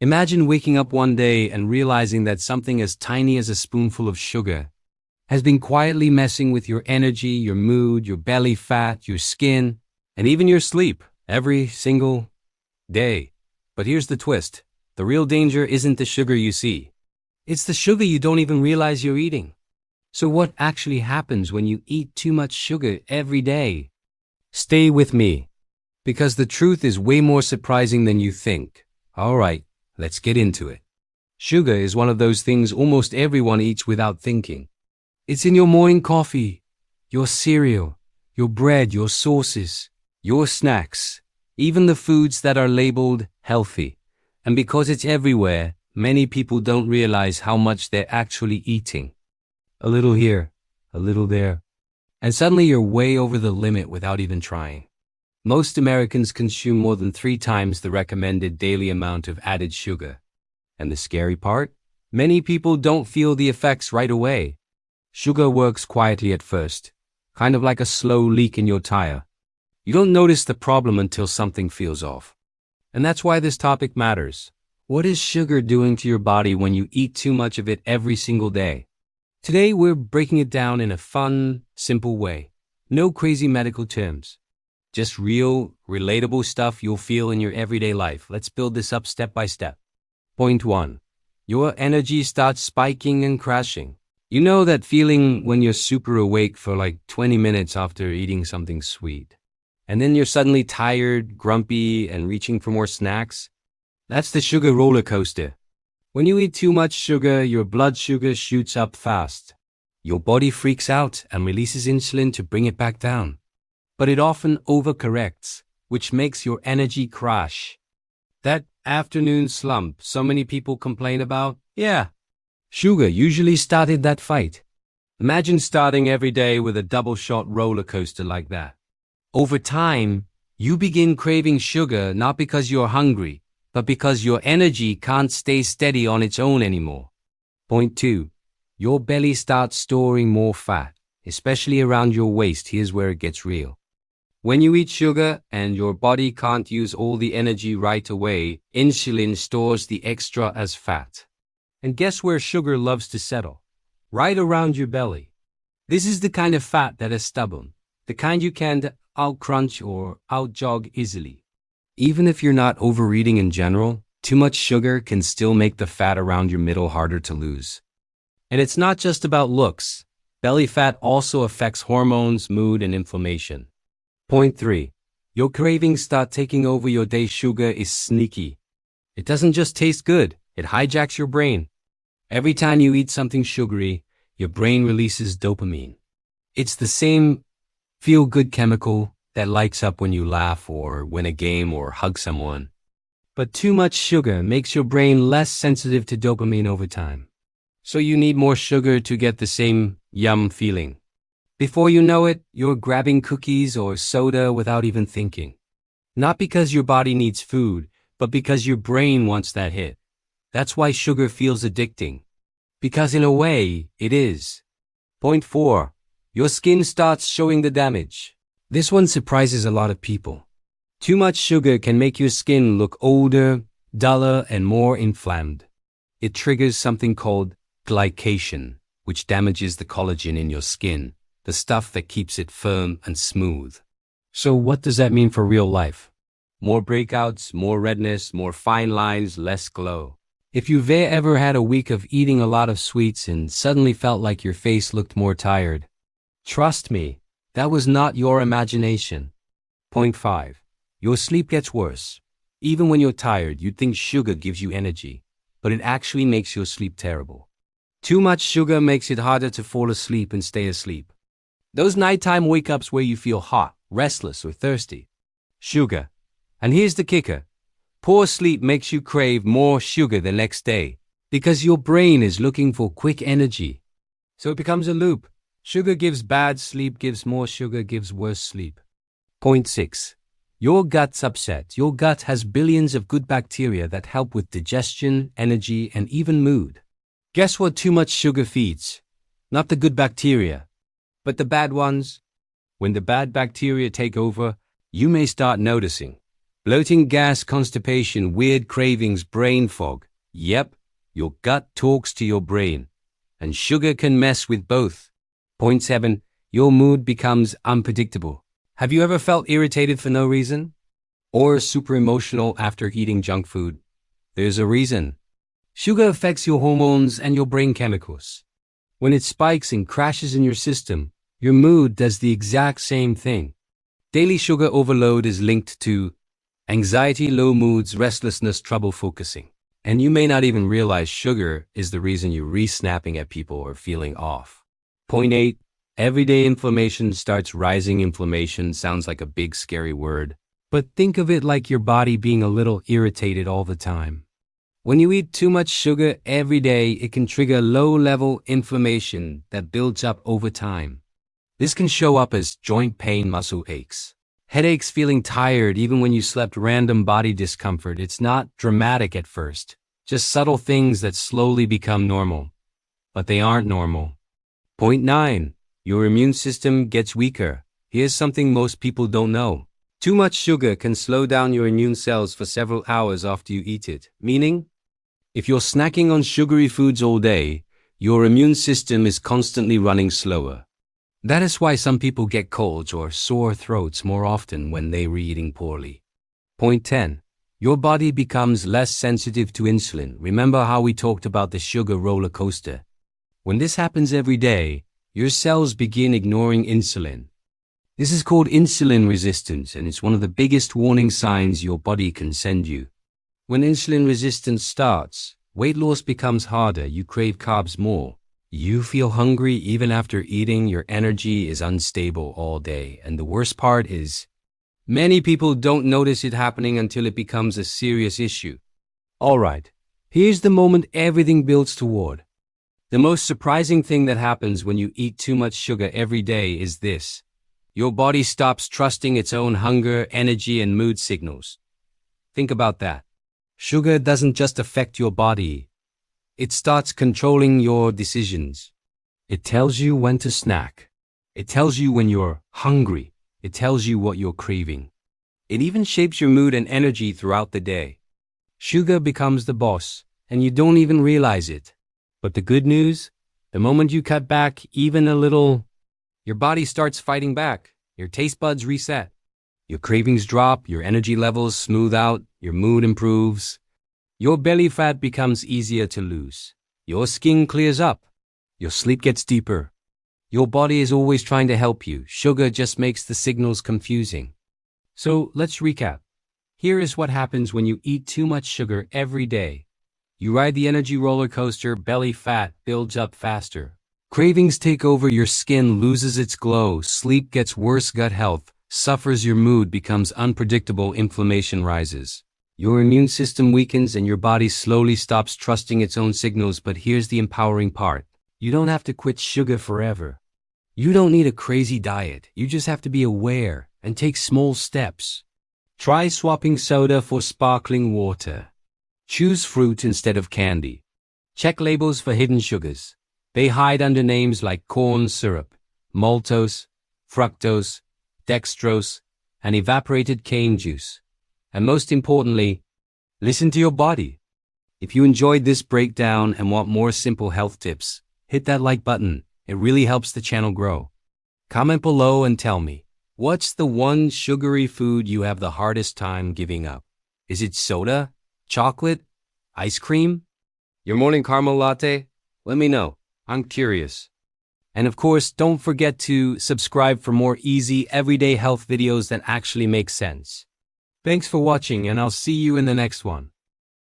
Imagine waking up one day and realizing that something as tiny as a spoonful of sugar has been quietly messing with your energy, your mood, your belly fat, your skin, and even your sleep every single day. But here's the twist. The real danger isn't the sugar you see. It's the sugar you don't even realize you're eating. So what actually happens when you eat too much sugar every day? Stay with me, because the truth is way more surprising than you think. All right, let's get into it. Sugar is one of those things almost everyone eats without thinking. It's in your morning coffee, your cereal, your bread, your sauces, your snacks, even the foods that are labeled healthy. And because it's everywhere, many people don't realize how much they're actually eating. A little here, a little there, and suddenly you're way over the limit without even trying. Most Americans consume more than 3 times the recommended daily amount of added sugar. And the scary part? Many people don't feel the effects right away. Sugar works quietly at first, kind of like a slow leak in your tire. You don't notice the problem until something feels off. And that's why this topic matters. What is sugar doing to your body when you eat too much of it every single day? Today we're breaking it down in a fun, simple way. No crazy medical terms. Just real, relatable stuff you'll feel in your everyday life. Let's build this up step by step. Point 1. Your energy starts spiking and crashing. You know that feeling when you're super awake for like 20 minutes after eating something sweet. And then you're suddenly tired, grumpy, and reaching for more snacks? That's the sugar roller coaster. When you eat too much sugar, your blood sugar shoots up fast. Your body freaks out and releases insulin to bring it back down. But it often overcorrects, which makes your energy crash. That afternoon slump so many people complain about? Yeah, sugar usually started that fight. Imagine starting every day with a double-shot roller coaster like that. Over time, you begin craving sugar not because you're hungry, but because your energy can't stay steady on its own anymore. Point 2. Your belly starts storing more fat, especially around your waist. Here's where it gets real. When you eat sugar and your body can't use all the energy right away, insulin stores the extra as fat. And guess where sugar loves to settle? Right around your belly. This is the kind of fat that is stubborn, the kind you can't out-crunch or out-jog easily. Even if you're not overeating in general, too much sugar can still make the fat around your middle harder to lose. And it's not just about looks. Belly fat also affects hormones, mood, and inflammation. Point 3. Your cravings start taking over your day. Sugar is sneaky. It doesn't just taste good, it hijacks your brain. Every time you eat something sugary, your brain releases dopamine. It's the same feel-good chemical that lights up when you laugh or win a game or hug someone. But too much sugar makes your brain less sensitive to dopamine over time. So you need more sugar to get the same yum feeling. Before you know it, you're grabbing cookies or soda without even thinking. Not because your body needs food, but because your brain wants that hit. That's why sugar feels addicting. Because in a way, it is. Point 4. Your skin starts showing the damage. This one surprises a lot of people. Too much sugar can make your skin look older, duller, and more inflamed. It triggers something called glycation, which damages the collagen in your skin, the stuff that keeps it firm and smooth. So what does that mean for real life? More breakouts, more redness, more fine lines, less glow. If you've ever had a week of eating a lot of sweets and suddenly felt like your face looked more tired, trust me, that was not your imagination. Point 5. Your sleep gets worse. Even when you're tired, you'd think sugar gives you energy, but it actually makes your sleep terrible. Too much sugar makes it harder to fall asleep and stay asleep. Those nighttime wake-ups where you feel hot, restless, or thirsty. Sugar. And here's the kicker. Poor sleep makes you crave more sugar the next day, because your brain is looking for quick energy. So it becomes a loop. Sugar gives bad sleep, gives more sugar, gives worse sleep. Point 6. Your gut's upset. Your gut has billions of good bacteria that help with digestion, energy, and even mood. Guess what too much sugar feeds? Not the good bacteria, but the bad ones. When the bad bacteria take over, you may start noticing Bloating, gas, constipation, weird cravings, brain fog. Yep, your gut talks to your brain. And sugar can mess with both. Point 7. Your mood becomes unpredictable. Have you ever felt irritated for no reason? Or super emotional after eating junk food? There's a reason. Sugar affects your hormones and your brain chemicals. When it spikes and crashes in your system, your mood does the exact same thing. Daily sugar overload is linked to anxiety, low moods, restlessness, trouble focusing. And you may not even realize sugar is the reason you're re-snapping at people or feeling off. Point 8. Everyday inflammation starts rising. Inflammation sounds like a big scary word, but think of it like your body being a little irritated all the time. When you eat too much sugar every day, it can trigger low-level inflammation that builds up over time. This can show up as joint pain, muscle aches, headaches, feeling tired even when you slept, random body discomfort. It's not dramatic at first, just subtle things that slowly become normal. But they aren't normal. Point 9. Your immune system gets weaker. Here's something most people don't know. Too much sugar can slow down your immune cells for several hours after you eat it, meaning if you're snacking on sugary foods all day, your immune system is constantly running slower. That is why some people get colds or sore throats more often when they're eating poorly. Point 10. Your body becomes less sensitive to insulin. Remember how we talked about the sugar roller coaster? When this happens every day, your cells begin ignoring insulin. This is called insulin resistance, and it's one of the biggest warning signs your body can send you. When insulin resistance starts, weight loss becomes harder, you crave carbs more. You feel hungry even after eating, your energy is unstable all day, and the worst part is, many people don't notice it happening until it becomes a serious issue. Alright, here's the moment everything builds toward. The most surprising thing that happens when you eat too much sugar every day is this. Your body stops trusting its own hunger, energy, and mood signals. Think about that. Sugar doesn't just affect your body. It starts controlling your decisions. It tells you when to snack. It tells you when you're hungry. It tells you what you're craving. It even shapes your mood and energy throughout the day. Sugar becomes the boss, and you don't even realize it. But the good news, the moment you cut back even a little, your body starts fighting back. Your taste buds reset. Your cravings drop, your energy levels smooth out, your mood improves. Your belly fat becomes easier to lose. Your skin clears up. Your sleep gets deeper. Your body is always trying to help you. Sugar just makes the signals confusing. So let's recap. Here is what happens when you eat too much sugar every day. You ride the energy roller coaster, belly fat builds up faster. Cravings take over, your skin loses its glow, sleep gets worse, gut health suffers, your mood becomes unpredictable, inflammation rises. Your immune system weakens and your body slowly stops trusting its own signals. But here's the empowering part. You don't have to quit sugar forever. You don't need a crazy diet. You just have to be aware and take small steps. Try swapping soda for sparkling water. Choose fruit instead of candy. Check labels for hidden sugars. They hide under names like corn syrup, maltose, fructose, dextrose, and evaporated cane juice. And most importantly, listen to your body. If you enjoyed this breakdown and want more simple health tips, hit that like button. It really helps the channel grow. Comment below and tell me, what's the one sugary food you have the hardest time giving up? Is it soda, chocolate, ice cream, your morning caramel latte? Let me know. I'm curious. And of course, don't forget to subscribe for more easy, everyday health videos that actually make sense. Thanks for watching, and I'll see you in the next one.